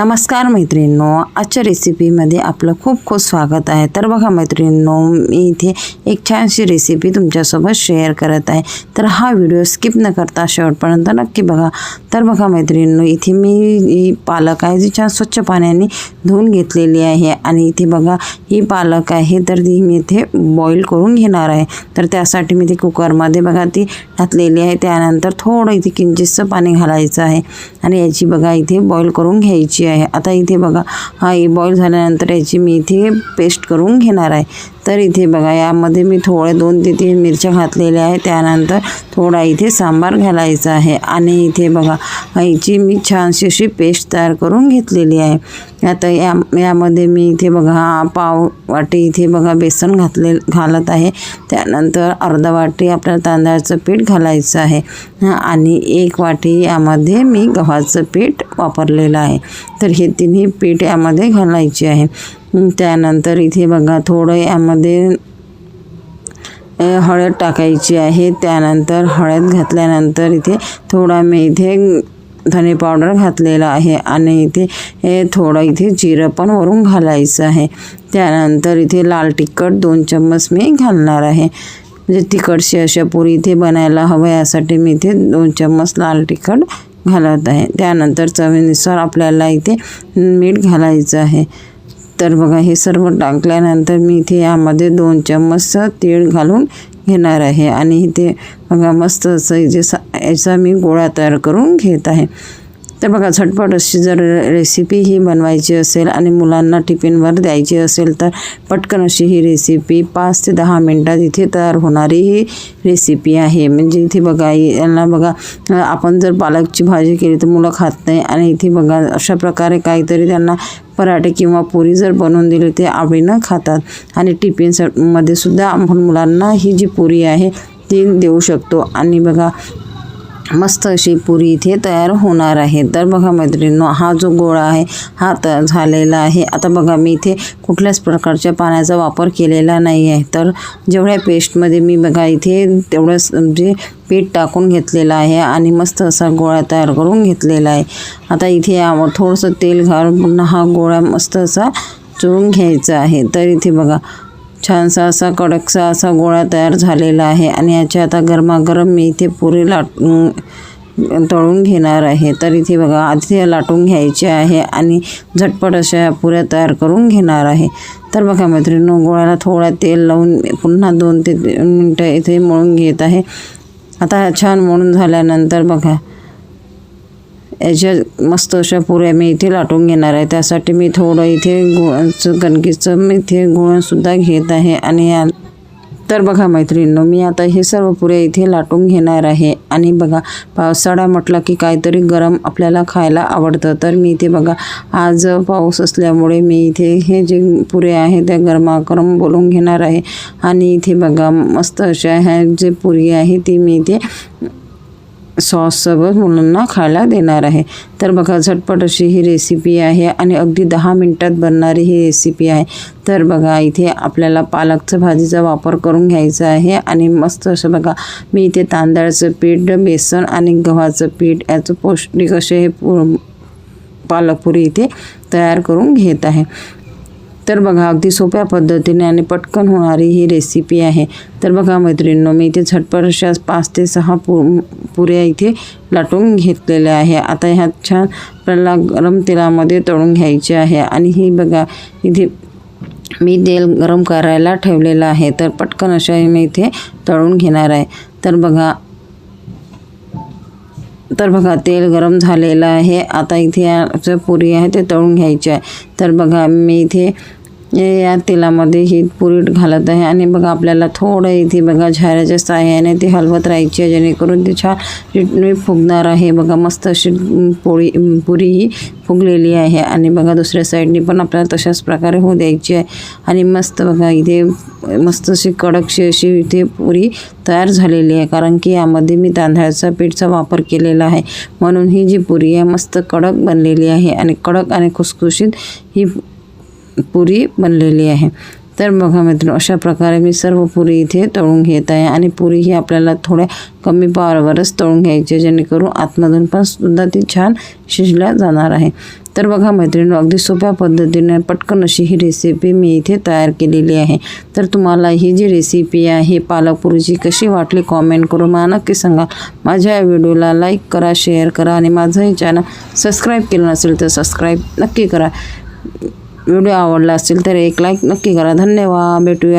नमस्कार मैत्रिणींनो, आजच्या रेसिपीमध्ये आपलं खूप खूप स्वागत आहे। तर बघा मैत्रिणींनो, मी इथे एक छानशी रेसिपी तुमच्यासोबत शेअर करत आहे। तर हा व्हिडिओ स्किप न करता शेवटपर्यंत नक्की बघा। तर बघा मैत्रिणींनो, इथे मी पालक आहे जी छान स्वच्छ पाण्याने धुवून घेतलेली आहे आणि इथे बघा ही पालक आहे तर ती मी इथे बॉईल करून घेणार आहे। तर त्यासाठी मी ते कुकरमध्ये बघा ती घातलेली आहे। त्यानंतर थोडं इथे किंचितसं पाणी घालायचं आहे आणि याची बघा इथे बॉईल करून घ्यायची आहे। आता इथे बघा हा बॉईल झाल्यानंतर याची मी इथे पेस्ट करून घेणार आहे। तर इथे बघा यामध्ये मी थोडे 2 ते 3 मिरच्या घातलेल्या आहे। त्यानंतर थोडा इथे सांबार घालायचा आहे आणि इथे बघा याची मी छानशी अशी पेस्ट तयार करून घेतलेली आहे। आता यामध्ये मी इथे बघा पाव वाटी इथे बघा बेसन घालत आहे। त्यानंतर अर्धा वाटी आपल्याला तांदळाचं पीठ घालायचं आहे आणि 1 वाटी यामध्ये मी गव्हाचं पीठ वापरलेलं आहे। तर हे तिन्ही पीठ यामध्ये घालायचे आहे। त्यानंतर इथे बघा थोडं यामध्ये हळद टाकायची आहे। त्यानंतर हळद घातल्यानंतर इथे थोडा मी इथे धने पावडर घातलेला आहे आणि इथे थोडं इथे जिरं पण वरून घालायचं आहे। त्यानंतर इथे लाल तिखट 2 चम्मच मी घालणार आहे। म्हणजे तिखटशी अशा पुरी इथे बनायला हवं यासाठी मी इथे 2 चम्मच लाल तिखट घालत आहे। त्यानंतर चवीनुसार आपल्याला इथे मीठ घालायचं आहे। तर बघा हे सर्व टाकल्यानंतर मी इथे यामध्ये 2 चम्मच तीळ घालून घेणार आहे आणि इथे बघा मस्त असं याचा मी गोळा तयार करून घेत आहे। तर बघा झटपट अशी जर रेसिपी ही बनवायची असेल आणि मुलांना टिफिनवर द्यायची असेल तर पटकन अशी ही रेसिपी 5 ते 10 मिनटात इथे तयार होणारी ही रेसिपी आहे। म्हणजे इथे बघा यांना बघा आपण जर पालकची भाजी केली तर मुलं खात नाही आणि इथे बघा अशा प्रकारे काहीतरी त्यांना पराठे किंवा पुरी जर बनवून दिली ते आवडीनं खातात आणि टिफिनमध्ये सुद्धा आपण मुलांना ही जी पुरी आहे ती देऊ शकतो आणि बघा मस्त अशी पुरी इथे तयार होणार आहे। तर बघा मैत्रिणींनो, हा जो गोळा आहे हा तयार झालेला आहे। आता बघा मी इथे कुठल्याच प्रकारच्या पाण्याचा वापर केलेला नाही आहे। तर जेवढ्या पेस्टमध्ये मी बघा इथे तेवढंच म्हणजे पीठ टाकून घेतलेलं आहे आणि मस्त असा गोळा तयार करून घेतलेला आहे। आता इथे यावर थोडंसं तेल घालून पुन्हा हा गोळा मस्त असा चुरून घ्यायचा आहे। तर इथे बघा छानसा असा कडकसा असा गोळा तयार झालेला आहे आणि याच्या आता गरमागरम मी इथे पुरी तळून घेणार आहे। तर इथे बघा आधी लाटून घ्यायचे आहे आणि झटपट अशा पुऱ्या तयार करून घेणार आहे। तर बघा मैत्रिणींनो, गोळ्याला थोडा तेल लावून पुन्हा 2 ते 3 मिनटं इथे मळून घेत आहे। आता छान मळून झाल्यानंतर बघा याच्या मस्त अशा पुऱ्या मी इथे लाटून घेणार आहे। त्यासाठी मी थोडं इथे गुळाचं कणकीचं मी इथे गुळसुद्धा घेत आहे आणि तर बघा मैत्रिणींनो, मी आता हे सर्व पुऱ्या इथे लाटून घेणार आहे आणि बघा पावसाळा म्हटलं की काहीतरी गरम आपल्याला खायला आवडतं। तर मी इथे बघा आज पाऊस असल्यामुळे मी इथे हे जे पुऱ्या आहे त्या गरमागरम बोलून घेणार आहे आणि इथे बघा मस्त अशा ह्या जे पुरी आहे ती मी इथे सॉससोबत मुलांना खायला देणार आहे। तर बघा झटपट अशी ही रेसिपी आहे आणि अगदी 10 मिनटात बनणारी ही रेसिपी आहे। तर बघा इथे आपल्याला पालकचं भाजीचा वापर करून घ्यायचा आहे आणि मस्त असं बघा मी इथे तांदळाचं पीठ, बेसन आणि गव्हाचं पीठ याचं पौष्टिक असे हे पालकपुरी इथे तयार करून घेत आहे। तर बघा अगदी सोप्या पद्धतीने आणि पटकन होणारी ही रेसिपी आहे। तर बघा मैत्रिणींनो, मी इथे झटपट अशा 5 ते 6 पुऱ्या इथे लाटून घेतलेल्या आहे। आता ह्या छान आपल्याला गरम तेलामध्ये तळून घ्यायचे आहे आणि ही बघा इथे मी तेल गरम करायला ठेवलेलं आहे। तर पटकन अशा मी इथे तळून घेणार आहे। तर बघा तेल गरम झालेलं आहे। आता इथे या पुरी आहे ते तळून घ्यायची आहे। तर बघा मी इथे या तेलामध्ये ही पुरी घालत आहे आणि बघा आपल्याला थोडं इथे बघा झाऱ्याच्या साहाय्याने ते हलवत राहायची आहे जेणेकरून ती छान फुगणार आहे। बघा मस्त अशी पुरी ही फुगलेली आहे आणि बघा दुसऱ्या साईडने पण आपल्याला तशाच प्रकारे होऊ द्यायची आहे आणि मस्त बघा इथे मस्त अशी कडकशी अशी इथे पुरी तयार झालेली आहे। कारण की यामध्ये मी तांदळाचा पीठचा वापर केलेला आहे म्हणून ही जी पुरी आहे मस्त कडक बनलेली आहे आणि कडक आणि खुसखुशीत ही पुरी बनलेली आहे। तर बघा मित्रांनो, अशा प्रकारे मी सर्व पुरी इथे तळून घेत आहे आणि पुरी ही आपल्याला थोड्या कमी पावरवरच तळून घ्यायची जेणेकरून आतमधून पण सुद्धा ती छान शिजल्या जाणार आहे। तर बघा मैत्रिणी, अगदी सोप्या पद्धतीने पटकन अशी ही रेसिपी मी इथे तयार केलेली आहे. तर तुम्हाला ही जी रेसिपी आहे पालक पुरीची कशी वाटली कॉमेंट करून मला नक्की सांगा. माझ्या या व्हिडिओला लाईक करा, शेअर करा आणि माझं हे चॅनल सबस्क्राईब केलं नसेल तर सबस्क्राईब नक्की करा. व्हिडिओ आवडला असेल तर एक लाईक नक्की करा. धन्यवाद. भेटूया